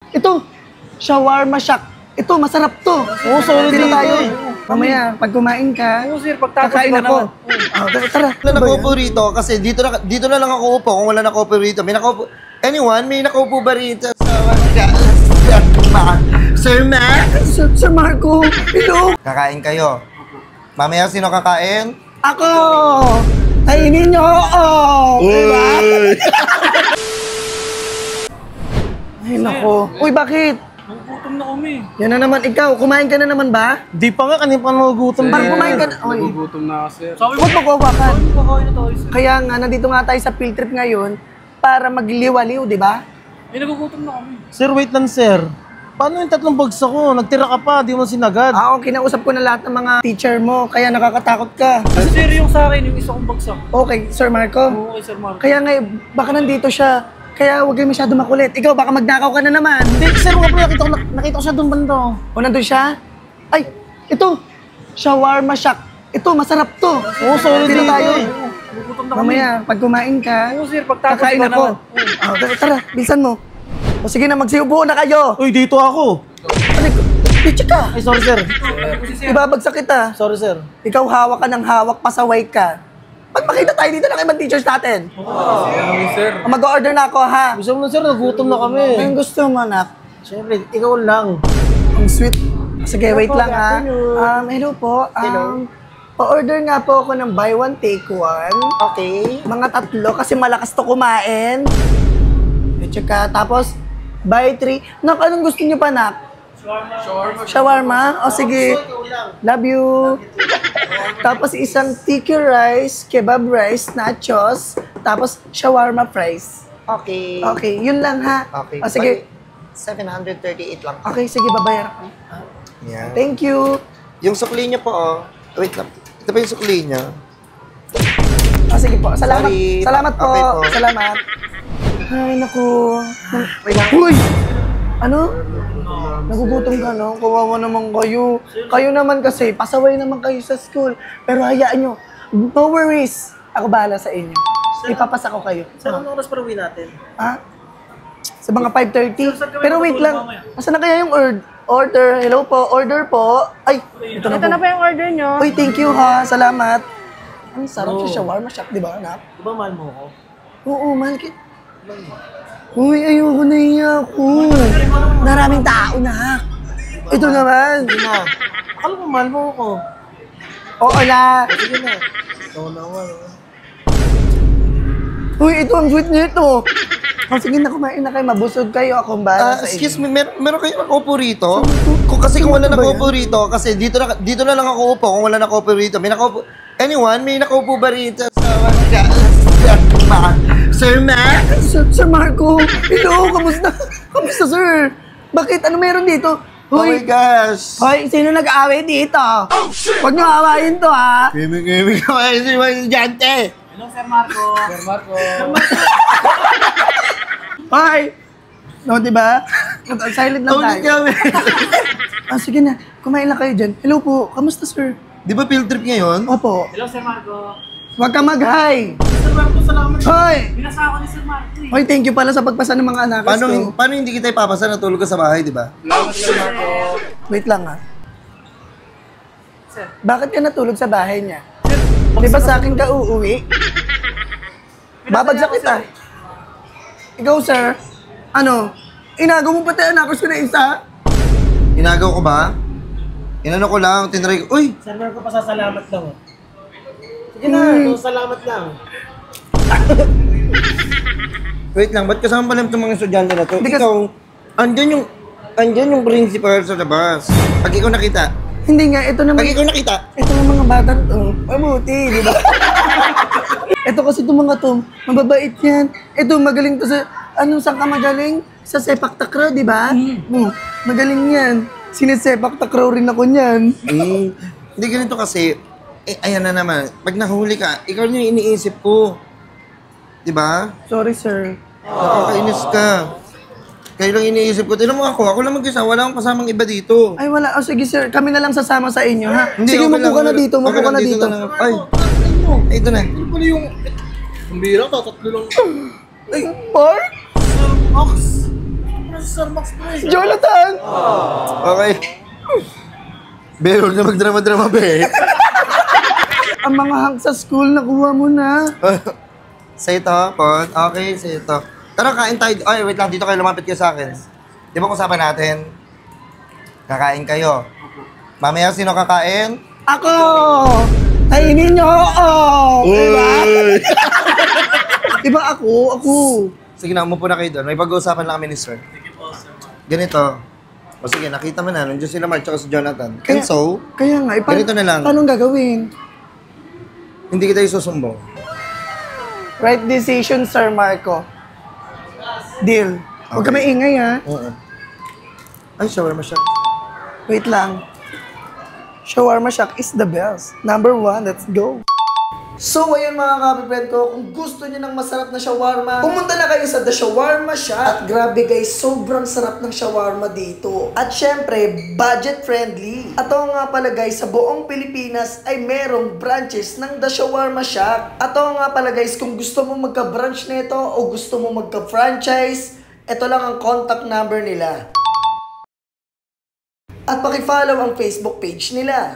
Ito, shawarma shack. Ito, masarap to. Oo, solid Dito dito tayo. eh. Mamaya, pag kumain ka, Oo, sir, pagtapos kakain ko ako. Tara. Wala nakaupo rito kasi dito na lang ako upo kung wala nakaupo rito. May nakaupo. Anyone, may nakaupo ba rito? Sir Max? Sir Marco, hello. Kakain kayo. Mamaya sino kakain? Ako! Kainin niyo ako! Diba? Ay, nako. Uy, bakit? Nagugutom na kami. Yan na naman ikaw. Kumain ka na naman ba? Di pa nga, kanina pa nagugutom. Parang kumain ka na. Uy, Nagugutom na sir. Sabi mo, huwag magwawakan. kakain na tayo, sir. Kaya nga, nandito nga tayo sa field trip ngayon para magliwaliw, di ba? Nagugutom na kami. Sir, wait lang sir. Paano yung 3 bagsak ko? Nagtira ka pa, di mo sinagad. Ako, kinausap ko na lahat ng mga teacher mo, kaya nakakatakot ka. Kasi sir, yung sa akin, yung isa kong bagsak. Okay, Sir Marco. Okay, Sir Marco. Kaya nga, baka nandito siya. Kaya huwag kayo masyado makulit. Ikaw, baka magnakaw ka na naman. Hindi, sir, nga pala, nakita ko siya doon banda. O, nandun siya? Ay, ito, shawarma shack. Ito, masarap to. Oo, solid Dito dito tayo. eh. Nagugutom na kami. Mamaya, pag kumain ka, Oo, sir, pagtapos kakain ko ako. naman. Tara, bilisan mo. O sige na, magsiubo na kayo. Uy, dito ako. Pichi ka. Ay, sorry sir. Ibabagsak kita. Sorry sir. Ikaw hawak ka ng hawak, pasaway ka. Pag makita tayo dito na ibang teachers natin. Sir. Mag-order na ako, ha? Gusto mo na sir, nagutom na kami. Anong gusto mo, anak? Siyempre, ikaw lang. Ang sweet. Sige, wait lang, ha? Hello po. Pa-order nga po ako ng buy one, take one. Okay. Mga 3 kasi malakas to kumain. Tsaka, tapos, buy 3. Nak, anong gusto niyo pa, nak? Shawarma? O sige. Love you. Tapos isang tiki rice, kebab rice, nachos, tapos shawarma fries. Okay. Okay, yun lang ha. Okay. O sige. 738 lang. Okay, sige, babayaran ko. Yan. Thank you. Yung sukli niya po, oh. Wait lang. Ito pa yung sukli niya. O sige po, salamat. Sorry. Salamat po. Okay po. Salamat. Ay, naku. Uy! Ano? Nagugutom ka, no? Kawawa naman kayo. Kayo naman kasi, pasaway naman kayo sa school. Pero hayaan nyo, no worries. Ako bahala sa inyo. Ipapasa ko kayo. Sir, anong oras para uwi natin? Ha? Sa mga 5:30? Pero wait lang, asa na kaya yung order? Hello po, order po. Ay, ito na po. Ito na po yung order nyo. Uy, thank you ha. Salamat. Ang sarap sa shawarma shop, di ba, anak? Di ba mahal mo ako? Oo, mahal kita. Uy, ayoko na ako. Maraming tao na. Ito naman. Sige na. Akala mo, mahal mo ako. Oo na. Sige na. Ikaw na ako. Uy, ito ang sweet nito. Oh, sige na, kumain na kayo. Mabusog kayo. Akong bahala sa inyo. Excuse me, meron kayo nakaupo rito? Kung wala nakaupo rito, kasi dito na lang ako upo kung wala nakaupo rito. May nakaupo. Anyone, may nakaupo ba rito? Sir Max? Sir Marco, hello, kamusta? Kamusta, sir? Bakit? Ano meron dito? Oh my gosh! Hoy, sino nag-aaway dito? Oh, shit! Huwag niyo aawayin to, ha? Gaming ka ba si mga estudyante? Hello, Sir Marco. Sir Marco. Hoy! No, diba? Silent lang Ulit tayo. kami. Sige na, kumain lang kayo dyan. Hello po, kamusta, sir? Di ba field trip ngayon? Opo. Hello, Sir Marco. Huwag ka mag-hi! Sir Marco, salamat. Hoy! Binasa ako ni Sir Marco eh. Hoy, thank you pala sa pagpasa ng mga anak. Paano hindi kita ipapasa? Natulog ka sa bahay, di ba? Salamat, Sir Marco. Wait lang, ha? Sir. Bakit ka natulog sa bahay niya? Di ba sa akin ka uuwi? Babagsak kita. Ikaw, sir, ano? Inagaw mo pati anak ko na isa? Inagaw ko ba? Inano ko lang, tinry ko. Uy! Sir Marco, pasasalamat lang. Sige na, salamat lang. Wait lang, ba't kasama pala itong mga estudyante na to? Hindi Ikaw, andyan yung principal sa labas. Pag ikaw nakita. Hindi nga, ito naman. Pag ikaw nakita. Ito ng mga bata to, mabuti, di ba? Ito kasi itong mga to, mababait yan. Ito, magaling to sa, saan ka magaling? Sa sepak takraw, di ba? Magaling yan. Sinesepak takraw rin ako niyan. Hindi ganito kasi, ayan na naman. Pag nahuli ka, ikaw yung iniisip ko. Di ba? Sorry, sir. Nakakainis ka. Kayo lang iniisip ko. Tignan mo ako lang mag-isa. Wala akong kasamang iba dito. Ay, wala. Oh, sige, sir. Kami na lang sasama sa inyo, ha? Hindi, Sige, okay mapo ka lang. na dito. Mapo Okay ka lang, na dito. na lang. Ay, ito na. Ano pala yung... Ang bira, tatatlo lang. Ay, Mark? Sir Max. naman si Sir Max pre. Jonathan! Okay. Be, huwag na magdrama-drama, be. Ang mga hang sa school, nakuha mo na. Sa ito, Pon. Okay, sa ito. Tara, kain tayo. Ay, wait lang. Dito kayo, lumapit kayo sa akin. Di ba usapan natin? Kakain kayo. Mamaya, sino kakain? Ako! Kainin niyo ako! Diba? Diba ako? Sige na, umupo na kayo doon. May pag-uusapan lang kami ni Sir. Ganito. O sige, nakita mo na. Nandiyan sila Mark tsaka si Jonathan. And so, Kaya nga, ganito na lang. Paano gagawin? Hindi kita isusumbong. Right decision, Sir Marco. Deal. Huwag ka Okay. maingay, ha? Oo. Ay, shawarma siya. Wait lang. Shawarma Shack is the best. Number 1, let's go. So, ayun mga kapiprend ko, kung gusto niyo ng masarap na shawarma, pumunta na kayo sa The Shawarma Shack. At grabe guys, sobrang sarap ng shawarma dito. At syempre, budget friendly. At oo nga pala guys, sa buong Pilipinas ay merong branches ng The Shawarma Shack. At oo nga pala guys, kung gusto mo magka-branch nito o gusto mo magka-franchise, ito lang ang contact number nila. At paki-follow ang Facebook page nila.